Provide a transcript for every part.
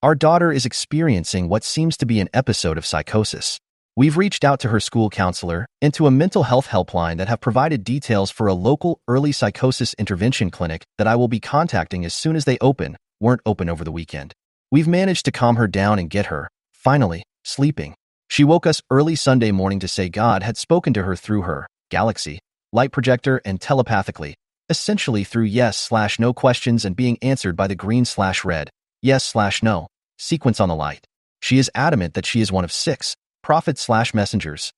Our daughter is experiencing what seems to be an episode of psychosis. We've reached out to her school counselor and to a mental health helpline that have provided details for a local early psychosis intervention clinic that I will be contacting as soon as they weren't open over the weekend. We've managed to calm her down and get her, finally, sleeping. She woke us early Sunday morning to say God had spoken to her through her galaxy light projector and telepathically, essentially through yes/no questions and being answered by the green/red, yes/no, sequence on the light. She is adamant that she is one of 6 prophets/messengers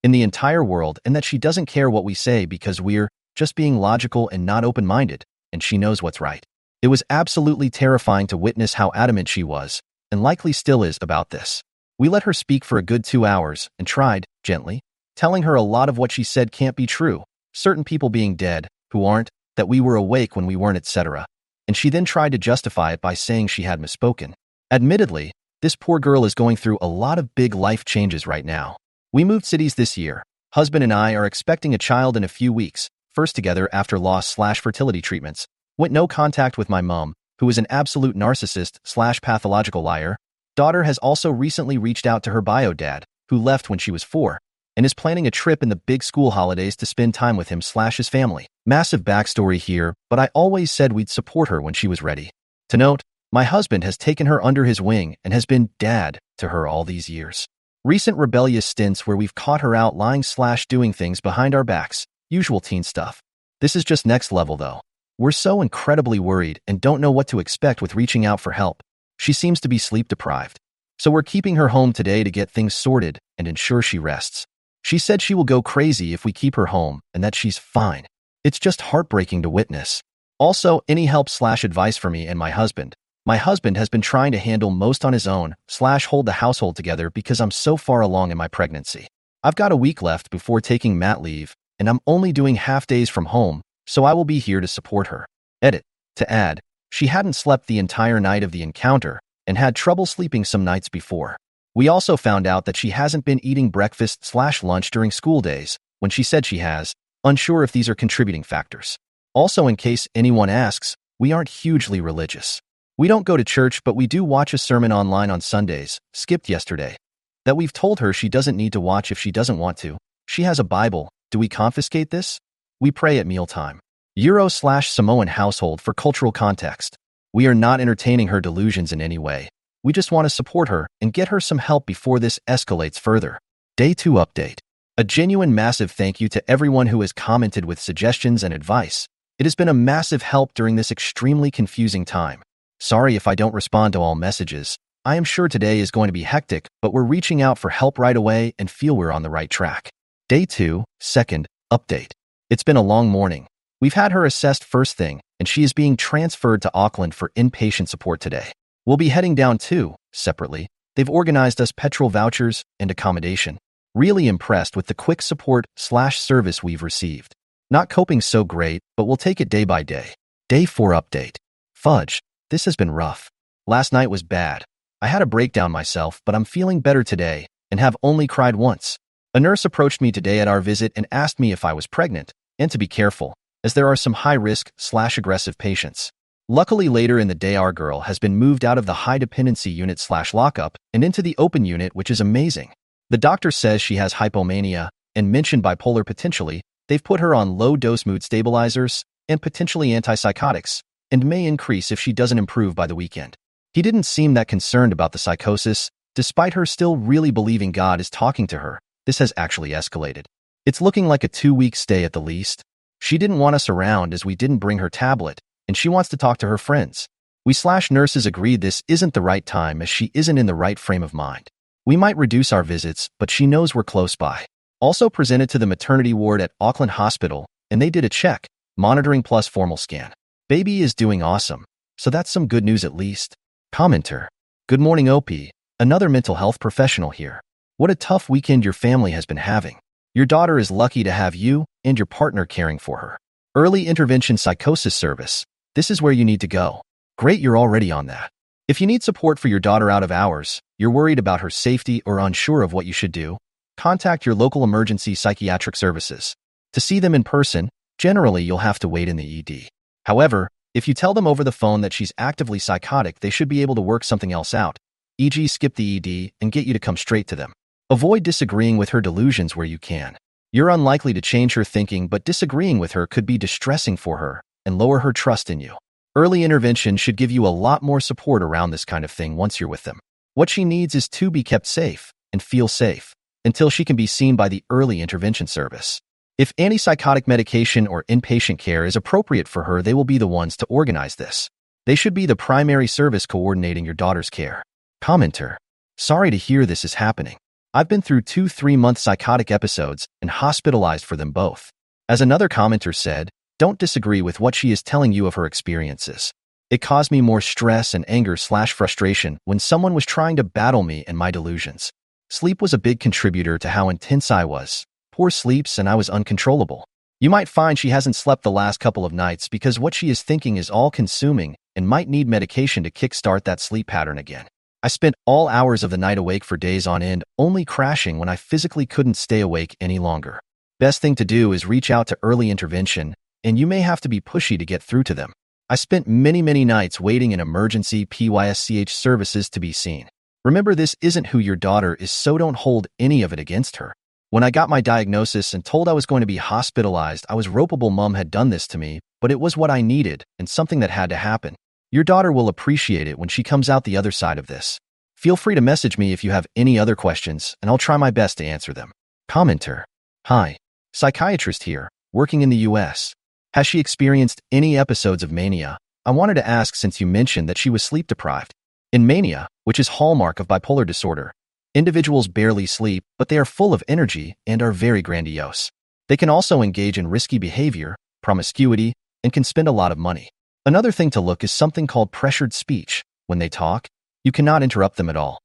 in the entire world and that she doesn't care what we say because we're just being logical and not open-minded, and she knows what's right. It was absolutely terrifying to witness how adamant she was, and likely still is, about this. We let her speak for a good 2 hours and tried, gently, telling her a lot of what she said can't be true, certain people being dead, who aren't, that we were awake when we weren't, etc. And she then tried to justify it by saying she had misspoken. Admittedly, this poor girl is going through a lot of big life changes right now. We moved cities this year. Husband and I are expecting a child in a few weeks, first together after loss/fertility treatments. Went no contact with my mom, who is an absolute narcissist/pathological liar. Daughter has also recently reached out to her bio dad, who left when she was 4, and is planning a trip in the big school holidays to spend time with him/his family. Massive backstory here, but I always said we'd support her when she was ready. To note, my husband has taken her under his wing and has been dad to her all these years. Recent rebellious stints where we've caught her out lying/doing things behind our backs, usual teen stuff. This is just next level though. We're so incredibly worried and don't know what to expect with reaching out for help. She seems to be sleep deprived. So we're keeping her home today to get things sorted and ensure she rests. She said she will go crazy if we keep her home and that she's fine. It's just heartbreaking to witness. Also, any help/advice for me and my husband. My husband has been trying to handle most on his own/hold the household together because I'm so far along in my pregnancy. I've got a week left before taking mat leave, and I'm only doing half days from home, so I will be here to support her. Edit. To add, she hadn't slept the entire night of the encounter and had trouble sleeping some nights before. We also found out that she hasn't been eating breakfast/lunch during school days, when she said she has, unsure if these are contributing factors. Also, in case anyone asks, we aren't hugely religious. We don't go to church, but we do watch a sermon online on Sundays, skipped yesterday, that we've told her she doesn't need to watch if she doesn't want to. She has a Bible. Do we confiscate this? We pray at mealtime. Euro/Samoan household for cultural context. We are not entertaining her delusions in any way. We just want to support her and get her some help before this escalates further. Day 2 update. A genuine massive thank you to everyone who has commented with suggestions and advice. It has been a massive help during this extremely confusing time. Sorry if I don't respond to all messages. I am sure today is going to be hectic, but we're reaching out for help right away and feel we're on the right track. Day 2, second update. It's been a long morning. We've had her assessed first thing, and she is being transferred to Auckland for inpatient support today. We'll be heading down too, separately. They've organized us petrol vouchers and accommodation. Really impressed with the quick support/service we've received. Not coping so great, but we'll take it day by day. Day 4 update. Fudge. This has been rough. Last night was bad. I had a breakdown myself, but I'm feeling better today and have only cried once. A nurse approached me today at our visit and asked me if I was pregnant, and to be careful, as there are some high-risk/aggressive patients. Luckily, later in the day, our girl has been moved out of the high-dependency unit/lockup and into the open unit, which is amazing. The doctor says she has hypomania and mentioned bipolar potentially. They've put her on low-dose mood stabilizers and potentially antipsychotics, and may increase if she doesn't improve by the weekend. He didn't seem that concerned about the psychosis, despite her still really believing God is talking to her. This has actually escalated. It's looking like a 2-week stay at the least. She didn't want us around as we didn't bring her tablet, and she wants to talk to her friends. We/nurses agreed this isn't the right time as she isn't in the right frame of mind. We might reduce our visits, but she knows we're close by. Also presented to the maternity ward at Auckland Hospital, and they did a check, monitoring plus formal scan. Baby is doing awesome, so that's some good news at least. Commenter. Good morning, OP. Another mental health professional here. What a tough weekend your family has been having. Your daughter is lucky to have you and your partner caring for her. Early intervention psychosis service. This is where you need to go. Great, you're already on that. If you need support for your daughter out of hours, you're worried about her safety or unsure of what you should do, contact your local emergency psychiatric services. To see them in person, generally you'll have to wait in the ED. However, If you tell them over the phone that she's actively psychotic, they should be able to work something else out, e.g. skip the ED and get you to come straight to them. Avoid disagreeing with her delusions where you can. You're unlikely to change her thinking, but disagreeing with her could be distressing for her and lower her trust in you. Early intervention should give you a lot more support around this kind of thing once you're with them. What she needs is to be kept safe and feel safe until she can be seen by the early intervention service. If antipsychotic medication or inpatient care is appropriate for her, they will be the ones to organize this. They should be the primary service coordinating your daughter's care. Commenter: sorry to hear this is happening. I've been through 2 3-month psychotic episodes and hospitalized for them both. As another commenter said, don't disagree with what she is telling you of her experiences. It caused me more stress and anger/frustration when someone was trying to battle me and my delusions. Sleep was a big contributor to how intense I was. Poor sleeps and I was uncontrollable. You might find she hasn't slept the last couple of nights because what she is thinking is all-consuming and might need medication to kickstart that sleep pattern again. I spent all hours of the night awake for days on end, only crashing when I physically couldn't stay awake any longer. Best thing to do is reach out to early intervention, and you may have to be pushy to get through to them. I spent many nights waiting in emergency PYSCH services to be seen. Remember, this isn't who your daughter is, so don't hold any of it against her. When I got my diagnosis and told I was going to be hospitalized, I was ropeable. Mom had done this to me, but it was what I needed and something that had to happen. Your daughter will appreciate it when she comes out the other side of this. Feel free to message me if you have any other questions, and I'll try my best to answer them. Commenter: hi, psychiatrist here, working in the US. Has she experienced any episodes of mania? I wanted to ask since you mentioned that she was sleep deprived. In mania, which is hallmark of bipolar disorder, individuals barely sleep, but they are full of energy and are very grandiose. They can also engage in risky behavior, promiscuity, and can spend a lot of money. Another thing to look is something called pressured speech. When they talk, you cannot interrupt them at all.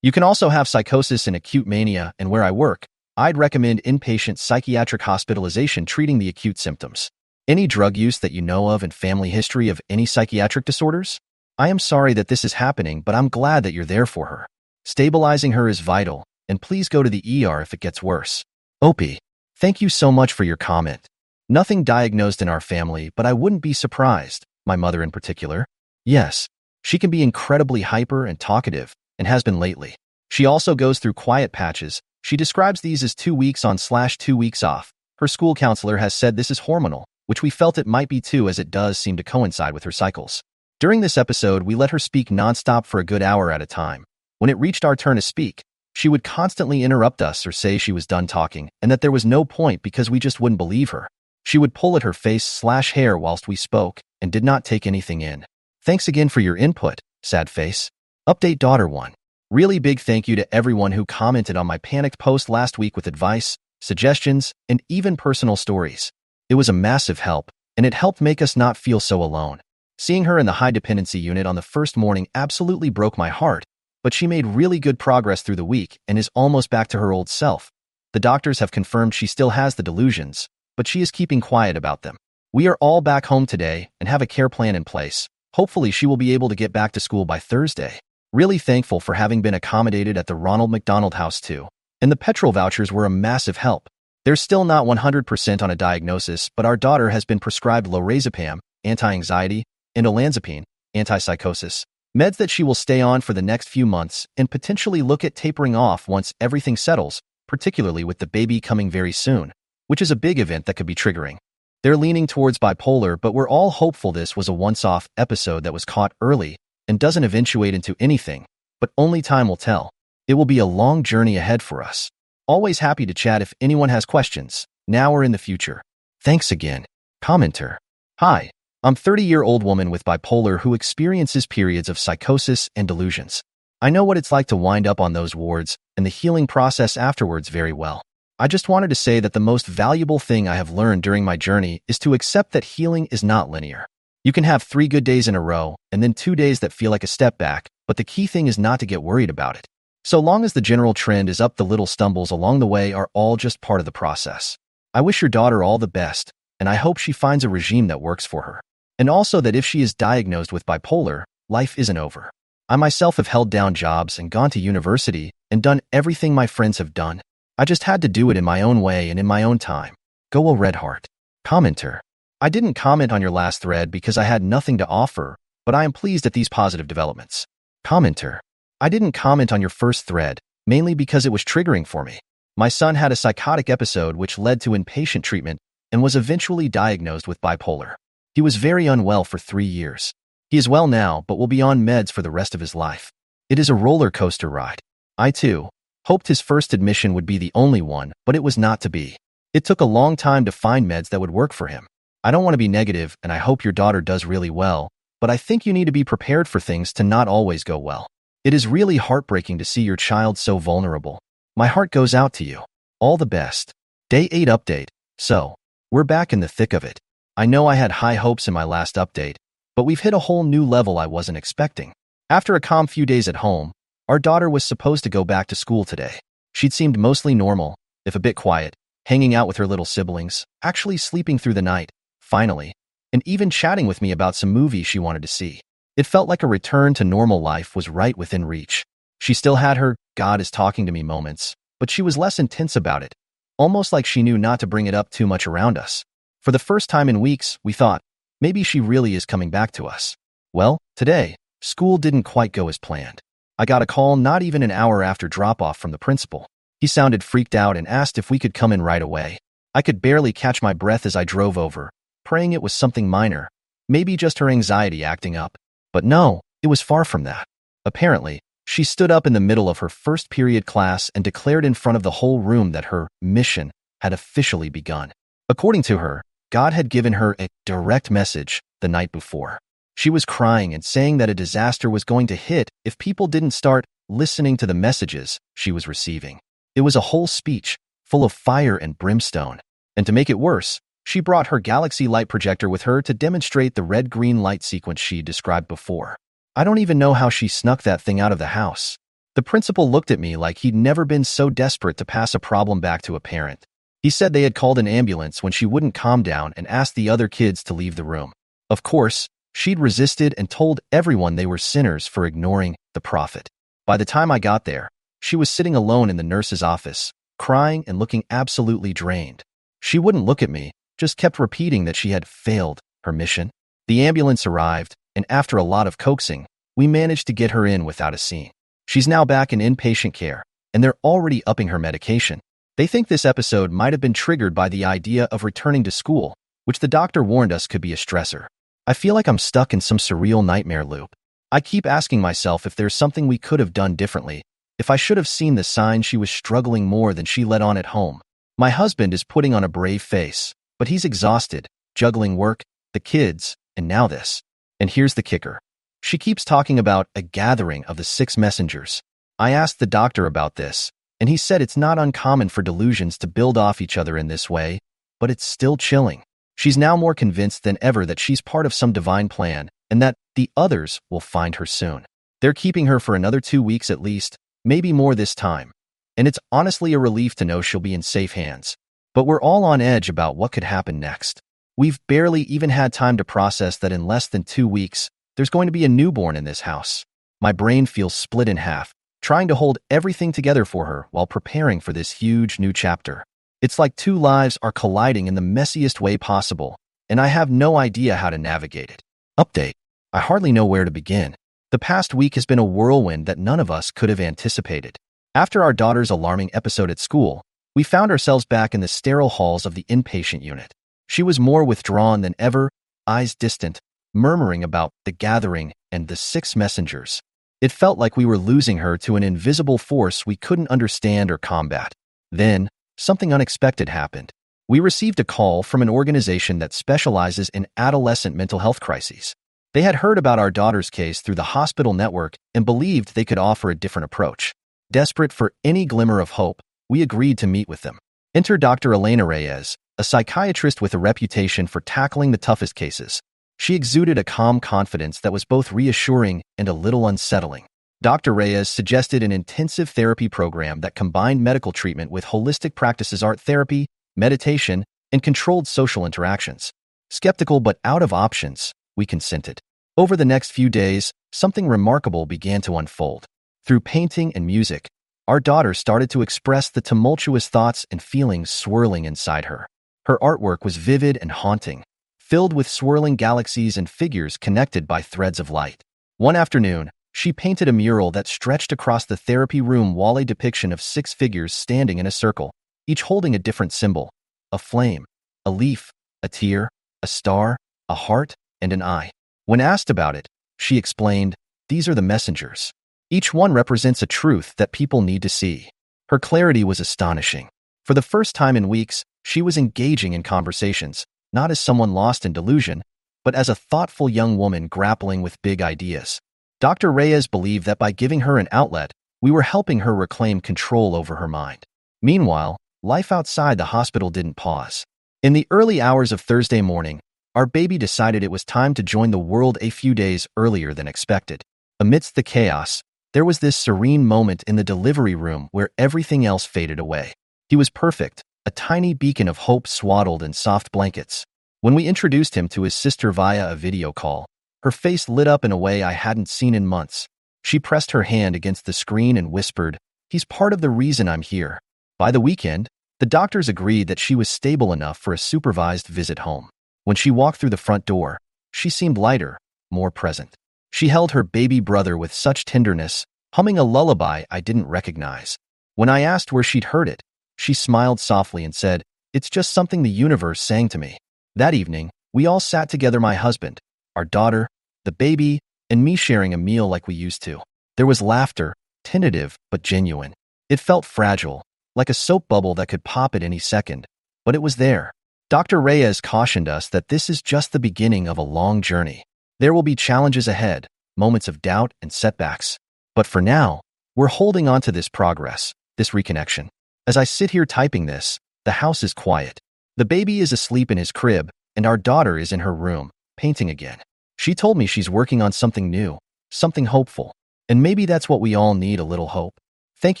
You can also have psychosis and acute mania, and where I work, I'd recommend inpatient psychiatric hospitalization treating the acute symptoms. Any drug use that you know of and family history of any psychiatric disorders? I am sorry that this is happening, but I'm glad that you're there for her. Stabilizing her is vital, and please go to the ER if it gets worse. Opie, thank you so much for your comment. Nothing diagnosed in our family, but I wouldn't be surprised, my mother in particular. Yes, she can be incredibly hyper and talkative, and has been lately. She also goes through quiet patches. She describes these as 2 weeks on/2 weeks off. Her school counselor has said this is hormonal, which we felt it might be too, as it does seem to coincide with her cycles. During this episode, we let her speak nonstop for a good hour at a time. When it reached our turn to speak, she would constantly interrupt us or say she was done talking and that there was no point because we just wouldn't believe her. She would pull at her face/hair whilst we spoke and did not take anything in. Thanks again for your input, sad face. Update daughter 1. Really big thank you to everyone who commented on my panicked post last week with advice, suggestions, and even personal stories. It was a massive help, and it helped make us not feel so alone. Seeing her in the high dependency unit on the first morning absolutely broke my heart, but she made really good progress through the week and is almost back to her old self. The doctors have confirmed she still has the delusions, but she is keeping quiet about them. We are all back home today and have a care plan in place. Hopefully she will be able to get back to school by Thursday. Really thankful for having been accommodated at the Ronald McDonald House too. And the petrol vouchers were a massive help. They're still not 100% on a diagnosis, but our daughter has been prescribed lorazepam, anti-anxiety, and olanzapine, antipsychosis, meds that she will stay on for the next few months and potentially look at tapering off once everything settles, particularly with the baby coming very soon, which is a big event that could be triggering. They're leaning towards bipolar, but we're all hopeful this was a once-off episode that was caught early and doesn't eventuate into anything, but only time will tell. It will be a long journey ahead for us. Always happy to chat if anyone has questions, now or in the future. Thanks again. Commenter: hi, I'm a 30-year-old woman with bipolar who experiences periods of psychosis and delusions. I know what it's like to wind up on those wards and the healing process afterwards very well. I just wanted to say that the most valuable thing I have learned during my journey is to accept that healing is not linear. You can have 3 good days in a row and then 2 days that feel like a step back, but the key thing is not to get worried about it. So long as the general trend is up, the little stumbles along the way are all just part of the process. I wish your daughter all the best, and I hope she finds a regime that works for her. And also that if she is diagnosed with bipolar, life isn't over. I myself have held down jobs and gone to university and done everything my friends have done. I just had to do it in my own way and in my own time. Go a Red Heart. Commenter: I didn't comment on your last thread because I had nothing to offer, but I am pleased at these positive developments. Commenter. I didn't comment on your first thread, mainly because it was triggering for me. My son had a psychotic episode which led to inpatient treatment and was eventually diagnosed with bipolar. He was very unwell for 3 years. He is well now, but will be on meds for the rest of his life. It is a roller coaster ride. I, too, hoped his first admission would be the only one, but it was not to be. It took a long time to find meds that would work for him. I don't want to be negative, and I hope your daughter does really well, but I think you need to be prepared for things to not always go well. It is really heartbreaking to see your child so vulnerable. My heart goes out to you. All the best. Day 8 update. So, we're back in the thick of it. I know I had high hopes in my last update, but we've hit a whole new level I wasn't expecting. After a calm few days at home, our daughter was supposed to go back to school today. She'd seemed mostly normal, if a bit quiet, hanging out with her little siblings, actually sleeping through the night, finally, and even chatting with me about some movies she wanted to see. It felt like a return to normal life was right within reach. She still had her "God is talking to me" moments, but she was less intense about it, almost like she knew not to bring it up too much around us. For the first time in weeks, we thought, maybe she really is coming back to us. Well, today, school didn't quite go as planned. I got a call not even an hour after drop-off from the principal. He sounded freaked out and asked if we could come in right away. I could barely catch my breath as I drove over, praying it was something minor, maybe just her anxiety acting up. But no, it was far from that. Apparently, she stood up in the middle of her first period class and declared in front of the whole room that her mission had officially begun. According to her, God had given her a direct message the night before. She was crying and saying that a disaster was going to hit if people didn't start listening to the messages she was receiving. It was a whole speech, full of fire and brimstone. And to make it worse, she brought her galaxy light projector with her to demonstrate the red-green light sequence she described before. I don't even know how she snuck that thing out of the house. The principal looked at me like he'd never been so desperate to pass a problem back to a parent. He said they had called an ambulance when she wouldn't calm down and asked the other kids to leave the room. Of course, she'd resisted and told everyone they were sinners for ignoring the prophet. By the time I got there, she was sitting alone in the nurse's office, crying and looking absolutely drained. She wouldn't look at me, just kept repeating that she had failed her mission. The ambulance arrived, and after a lot of coaxing, we managed to get her in without a scene. She's now back in inpatient care, and they're already upping her medication. They think this episode might have been triggered by the idea of returning to school, which the doctor warned us could be a stressor. I feel like I'm stuck in some surreal nightmare loop. I keep asking myself if there's something we could have done differently, if I should have seen the signs she was struggling more than she let on at home. My husband is putting on a brave face, but he's exhausted, juggling work, the kids, and now this. And here's the kicker. She keeps talking about a gathering of the 6 messengers. I asked the doctor about this, and he said it's not uncommon for delusions to build off each other in this way, but it's still chilling. She's now more convinced than ever that she's part of some divine plan and that the others will find her soon. They're keeping her for another 2 weeks at least, maybe more this time. And it's honestly a relief to know she'll be in safe hands. But we're all on edge about what could happen next. We've barely even had time to process that in less than 2 weeks, there's going to be a newborn in this house. My brain feels split in half, trying to hold everything together for her while preparing for this huge new chapter. It's like 2 lives are colliding in the messiest way possible, and I have no idea how to navigate it. Update. I hardly know where to begin. The past week has been a whirlwind that none of us could have anticipated. After our daughter's alarming episode at school, we found ourselves back in the sterile halls of the inpatient unit. She was more withdrawn than ever, eyes distant, murmuring about the gathering and the 6 messengers. It felt like we were losing her to an invisible force we couldn't understand or combat. Then, something unexpected happened. We received a call from an organization that specializes in adolescent mental health crises. They had heard about our daughter's case through the hospital network and believed they could offer a different approach. Desperate for any glimmer of hope, we agreed to meet with them. Enter Dr. Elena Reyes, a psychiatrist with a reputation for tackling the toughest cases. She exuded a calm confidence that was both reassuring and a little unsettling. Dr. Reyes suggested an intensive therapy program that combined medical treatment with holistic practices, art therapy, meditation, and controlled social interactions. Skeptical but out of options, we consented. Over the next few days, something remarkable began to unfold. Through painting and music, our daughter started to express the tumultuous thoughts and feelings swirling inside her. Her artwork was vivid and haunting, filled with swirling galaxies and figures connected by threads of light. One afternoon, she painted a mural that stretched across the therapy room wall, a depiction of 6 figures standing in a circle, each holding a different symbol: a flame, a leaf, a tear, a star, a heart, and an eye. When asked about it, she explained, "These are the messengers. Each one represents a truth that people need to see." Her clarity was astonishing. For the first time in weeks, she was engaging in conversations, not as someone lost in delusion, but as a thoughtful young woman grappling with big ideas. Dr. Reyes believed that by giving her an outlet, we were helping her reclaim control over her mind. Meanwhile, life outside the hospital didn't pause. In the early hours of Thursday morning, our baby decided it was time to join the world a few days earlier than expected. Amidst the chaos, there was this serene moment in the delivery room where everything else faded away. He was perfect, a tiny beacon of hope swaddled in soft blankets. When we introduced him to his sister via a video call, her face lit up in a way I hadn't seen in months. She pressed her hand against the screen and whispered, "He's part of the reason I'm here." By the weekend, the doctors agreed that she was stable enough for a supervised visit home. When she walked through the front door, she seemed lighter, more present. She held her baby brother with such tenderness, humming a lullaby I didn't recognize. When I asked where she'd heard it, she smiled softly and said, "It's just something the universe sang to me." That evening, we all sat together, my husband, our daughter, the baby, and me, sharing a meal like we used to. There was laughter, tentative but genuine. It felt fragile, like a soap bubble that could pop at any second, but it was there. Dr. Reyes cautioned us that this is just the beginning of a long journey. There will be challenges ahead, moments of doubt and setbacks. But for now, we're holding on to this progress, this reconnection. As I sit here typing this, the house is quiet. The baby is asleep in his crib, and our daughter is in her room, painting again. She told me she's working on something new, something hopeful. And maybe that's what we all need, a little hope. Thank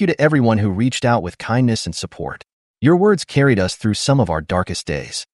you to everyone who reached out with kindness and support. Your words carried us through some of our darkest days.